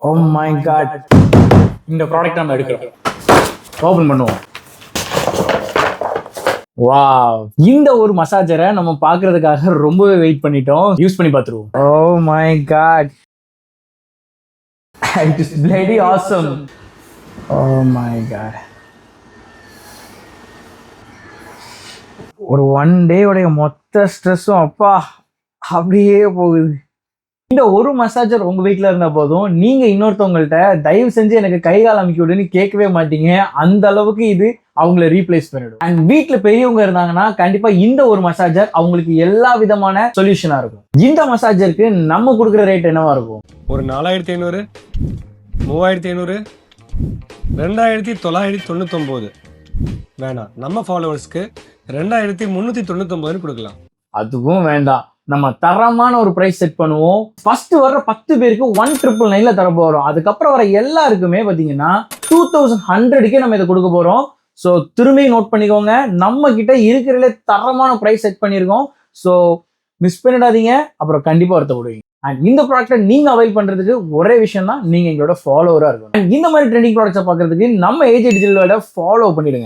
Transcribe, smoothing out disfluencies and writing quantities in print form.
O my God, இந்த product நம்ம எடுக்கிறோம், ஓபன் பண்ணுவோம். வாவ், இந்த ஒரு மசாஜரை நம்ம பார்க்கிறதுக்காக ரொம்பவே வெயிட் பண்ணிட்டோம். யூஸ் பண்ணி பார்த்துருவோம். Oh my god, it is bloody awesome. Oh my god, ஒரு 1 டே உடைய மொத்த ஸ்ட்ரெஸ்ஸும் அப்பா அப்படியே போகுது. இந்த ஒரு மசாஜர் உங்க வீட்டில் இருந்தா போதும், நீங்க இன்னொருத்தவங்கள்ட்ட தயவு செஞ்சு எனக்கு கை கால் அமைக்க விடுன்னு கேட்கவே மாட்டீங்க. அந்த அளவுக்கு இது அவங்கள ரீப்ளேஸ் பண்ணிடும். அண்ட் வீட்டுல பெரியவங்க இருந்தாங்கன்னா கண்டிப்பா இந்த ஒரு மசாஜர் அவங்களுக்கு எல்லா விதமான சொல்யூஷனா இருக்கும். இந்த மசாஜருக்கு நம்ம கொடுக்குற ரேட் என்னவா இருக்கும்? ஒரு 4500, 3500, 2999 வேணாம், நம்ம ஃபாலோவர்ஸ்க்கு 2399 கொடுக்கலாம். அதுவும் வேண்டாம், நம்ம தரமான ஒரு பிரைஸ் செட் பண்ணுவோம். ஃபர்ஸ்ட் வர்ற 10 பேருக்கு 1999 தர போறோம். அதுக்கப்புறம் வர எல்லாருக்குமே பாத்தீங்கன்னா 2100க்கே நம்ம இதை கொடுக்க போறோம். ஸோ திரும்பி நோட் பண்ணிக்கோங்க, நம்ம கிட்ட இருக்கிறதுல தரமான பிரைஸ் செட் பண்ணியிருக்கோம். ஸோ மிஸ் பண்ணிடாதீங்க, அப்புறம் கண்டிப்பா வருத்தப்படுவீங்க. அண்ட் இந்த ப்ராடக்ட்டை நீங்க அவைல் பண்றதுக்கு ஒரே விஷயம் தான், நீங்க எங்களோட ஃபாலோவரா இருக்கணும். இந்த மாதிரி ட்ரெண்டிங் ப்ராடக்ட்ஸை பார்க்கறதுக்கு நம்ம ஏஜே டிஜிட்டல் வேர்ல்டை ஃபாலோ பண்ணிடுங்க.